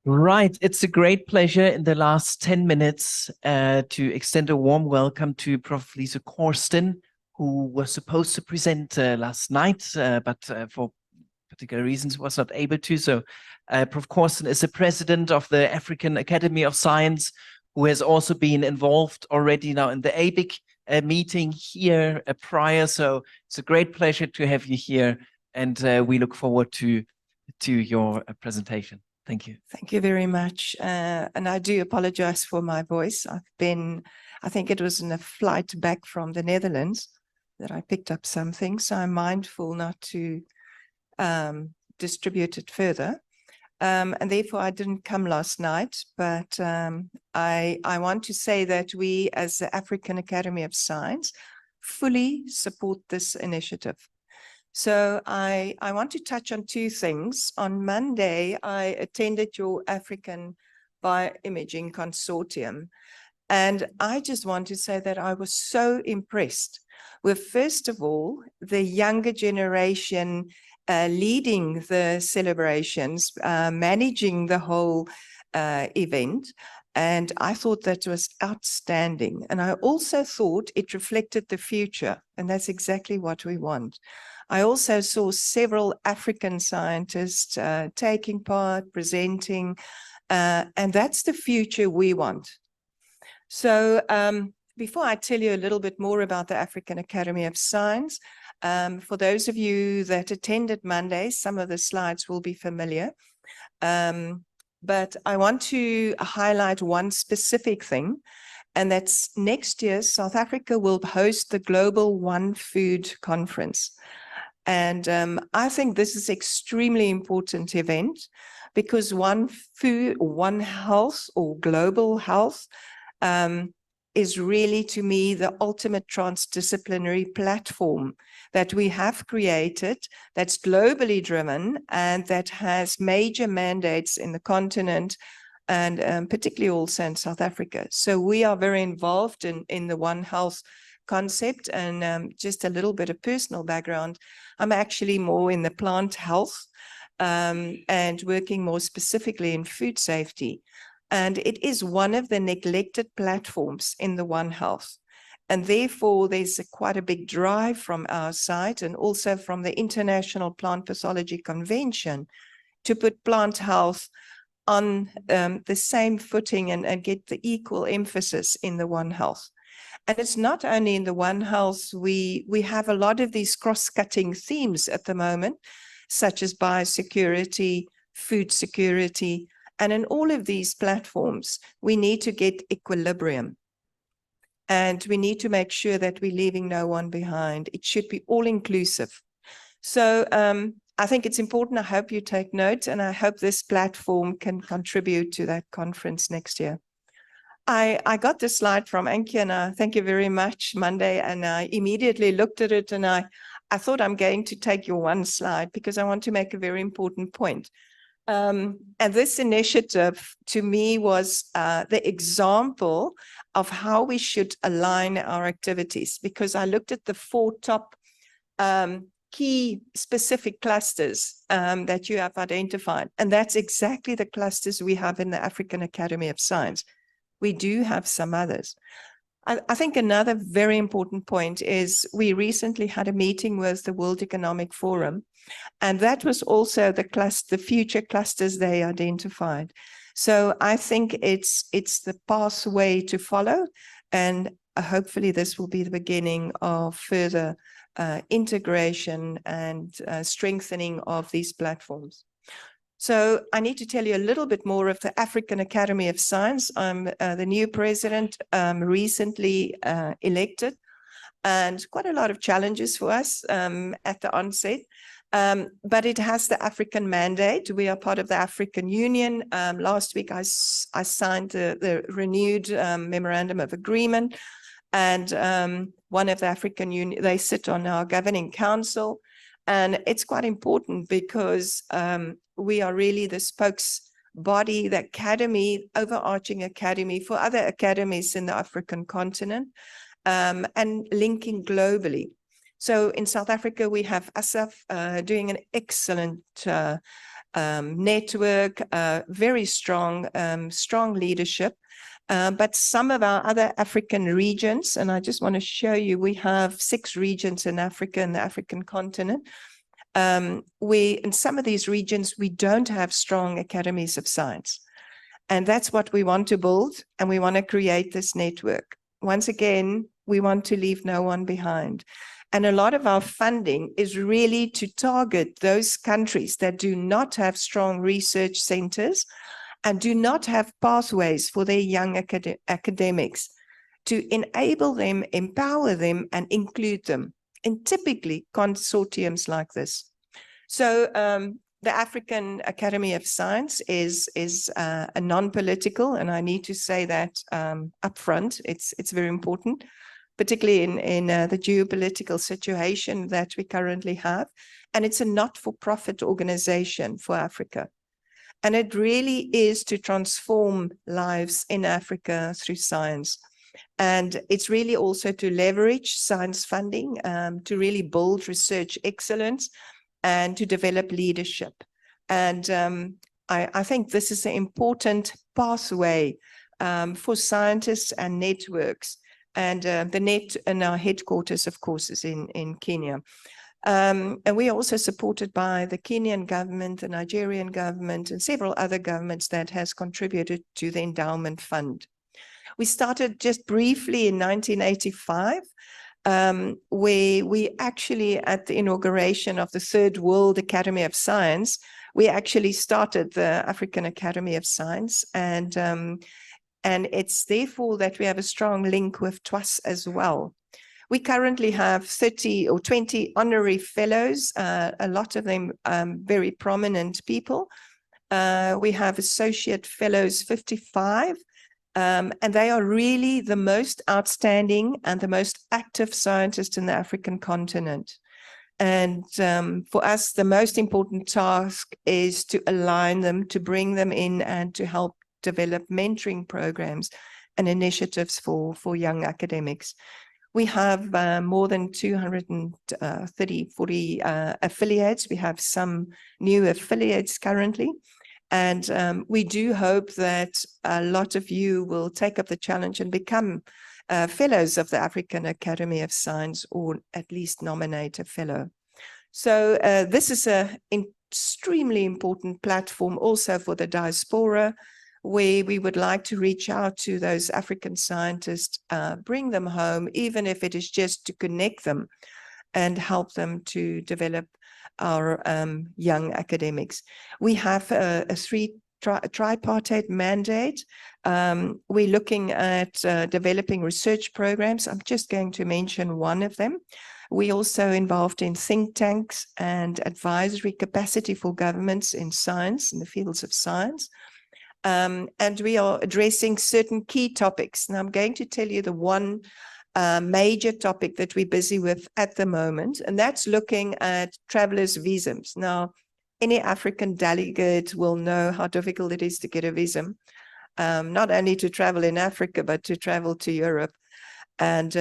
Right. It's a great pleasure in the last 10 minutes to extend a warm welcome to Prof. Lise Korsten, who was supposed to present last night, but for particular reasons was not able to. So Prof. Korsten is the president of the African Academy of Science, who has also been involved already now in the ABIC meeting here prior. So it's a great pleasure to have you here, and we look forward to your presentation. Thank you. Thank you very much. And I do apologize for my voice. I think it was in a flight back from the Netherlands that I picked up something. So I'm mindful not to distribute it further. And therefore I didn't come last night, but I want to say that we as the African Academy of Science fully support this initiative. So I want to touch on two things. On Monday, I attended your African Bioimaging Consortium, and I just want to say that I was so impressed with, first of all, the younger generation leading the celebrations, managing the whole event. And I thought that was outstanding. And I also thought it reflected the future, and that's exactly what we want. I also saw several African scientists taking part, presenting, and that's the future we want. So before I tell you a little bit more about the African Academy of Science, for those of you that attended Monday, some of the slides will be familiar. But I want to highlight one specific thing, and that's next year, South Africa will host the Global One Food Conference. And I think this is an extremely important event because one food, or one health, or global health is really, to me, the ultimate transdisciplinary platform that we have created that's globally driven and that has major mandates in the continent and particularly also in South Africa. So we are very involved in the One Health concept. And just a little bit of personal background, I'm actually more in the plant health and working more specifically in food safety. And it is one of the neglected platforms in the One Health. And therefore, there's quite a big drive from our side and also from the International Plant Pathology Convention to put plant health on the same footing and get the equal emphasis in the One Health. And it's not only in the One Health, we have a lot of these cross-cutting themes at the moment, such as biosecurity, food security, and in all of these platforms, we need to get equilibrium. And we need to make sure that we're leaving no one behind. It should be all-inclusive. So I think it's important. I hope you take note, and I hope this platform can contribute to that conference next year. I got this slide from Anke, and thank you very much, Monday, and I immediately looked at it, and I thought I'm going to take your one slide because I want to make a very important point. And this initiative, to me, was the example of how we should align our activities, because I looked at the 4 top key specific clusters that you have identified, and that's exactly the clusters we have in the African Academy of Science. We do have some others. I think another very important point is we recently had a meeting with the World Economic Forum, and that was also the future clusters they identified. So I think it's the pathway to follow, and hopefully this will be the beginning of further integration and strengthening of these platforms. So I need to tell you a little bit more of the African Academy of Science. I'm the new president, recently elected, and quite a lot of challenges for us at the onset. But it has the African mandate. We are part of the African Union. Last week, I signed the renewed memorandum of agreement, and one of the African Union, they sit on our governing council. And it's quite important because we are really the spokes body, the academy, overarching academy for other academies in the African continent, and linking globally. So in South Africa, we have ASAF doing an excellent network, very strong, strong leadership. But some of our other African regions, and I just want to show you, we have 6 regions in Africa and the African continent. In some of these regions, we don't have strong academies of science. And that's what we want to build, and we want to create this network. Once again, we want to leave no one behind. And a lot of our funding is really to target those countries that do not have strong research centers and do not have pathways for their young academics, to enable them, empower them, and include them in typically consortiums like this. So the African Academy of Science is a non-political, and I need to say that upfront. It's very important, particularly in the geopolitical situation that we currently have. And it's a not-for-profit organization for Africa. And it really is to transform lives in Africa through science. And it's really also to leverage science funding to really build research excellence and to develop leadership. And I think this is an important pathway for scientists and networks. And the net and our headquarters, of course, is in Kenya. And we are also supported by the Kenyan government, the Nigerian government, and several other governments that has contributed to the endowment fund. We started just briefly in 1985, where we actually, at the inauguration of the Third World Academy of Science, we actually started the African Academy of Science. And it's therefore that we have a strong link with TWAS as well. We currently have 30 or 20 honorary fellows, a lot of them very prominent people. We have associate fellows 55, and they are really the most outstanding and the most active scientists in the African continent. And for us, the most important task is to align them, to bring them in, and to help develop mentoring programs and initiatives for young academics. We have more than 40 affiliates. We have some new affiliates currently. And we do hope that a lot of you will take up the challenge and become fellows of the African Academy of Science, or at least nominate a fellow. So this is an extremely important platform also for the diaspora, where we would like to reach out to those African scientists, bring them home, even if it is just to connect them and help them to develop our young academics. We have a tripartite mandate. We're looking at developing research programs. I'm just going to mention one of them. We're also involved in think tanks and advisory capacity for governments in science, in the fields of science. And we are addressing certain key topics. Now I'm going to tell you the one major topic that we're busy with at the moment, and that's looking at travelers' visums. Now, any African delegate will know how difficult it is to get a visa, not only to travel in Africa, but to travel to Europe. And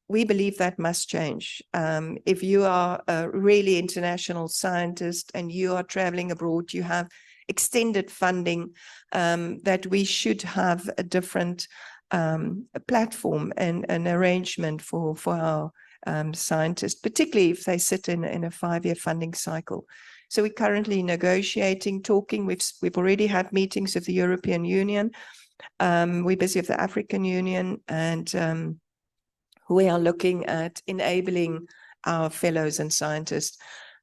we believe that must change. If you are a really international scientist and you are traveling abroad, you have extended funding, that we should have a different platform and an arrangement for our scientists, particularly if they sit in a 5-year funding cycle. So we're currently negotiating, talking. We've already had meetings with the European Union. We're busy with the African Union, and we are looking at enabling our fellows and scientists.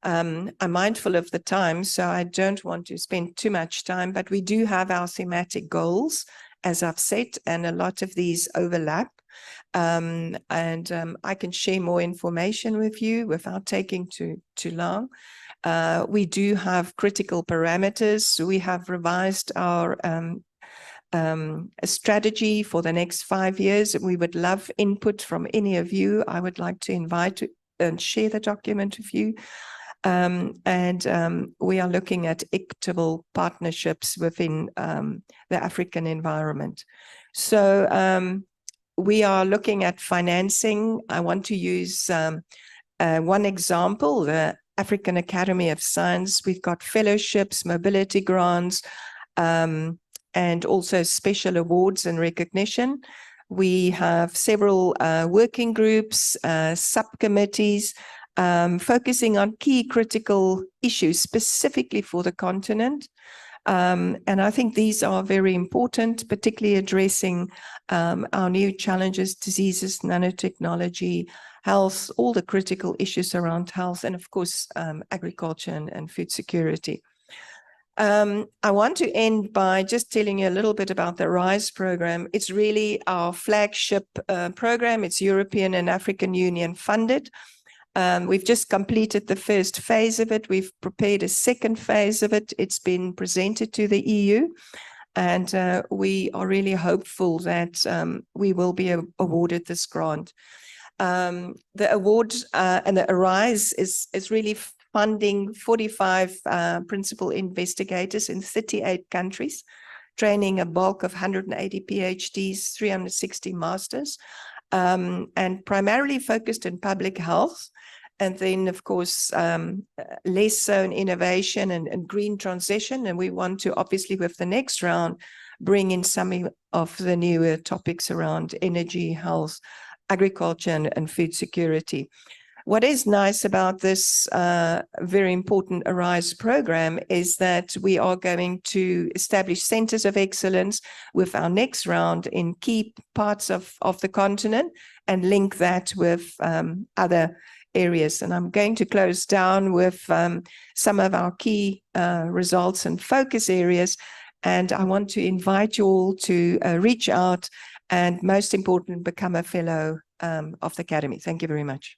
I'm mindful of the time, so I don't want to spend too much time, but we do have our thematic goals, as I've said, and a lot of these overlap. I can share more information with you without taking too long. We do have critical parameters. We have revised our strategy for the next 5 years. We would love input from any of you. I would like to invite and share the document with you. We are looking at equitable partnerships within the African environment. So we are looking at financing. I want to use one example, the African Academy of Science. We've got fellowships, mobility grants, and also special awards and recognition. We have several working groups, subcommittees, focusing on key critical issues specifically for the continent. And I think these are very important, particularly addressing our new challenges, diseases, nanotechnology, health, all the critical issues around health, and of course, agriculture and food security. I want to end by just telling you a little bit about the RISE program. It's really our flagship program. It's European and African Union funded. We've just completed the first phase of it. We've prepared a second phase of it. It's been presented to the EU, and we are really hopeful that we will be awarded this grant. The award and the RISE is really funding 45 principal investigators in 38 countries, training a bulk of 180 PhDs, 360 masters, and primarily focused in public health. And then, of course, less so in innovation and green transition. And we want to, obviously, with the next round, bring in some of the newer topics around energy, health, agriculture, and food security. What is nice about this very important ARISE program is that we are going to establish centers of excellence with our next round in key parts of the continent and link that with other areas. And I'm going to close down with some of our key results and focus areas. And I want to invite you all to reach out and, most important, become a fellow of the Academy. Thank you very much.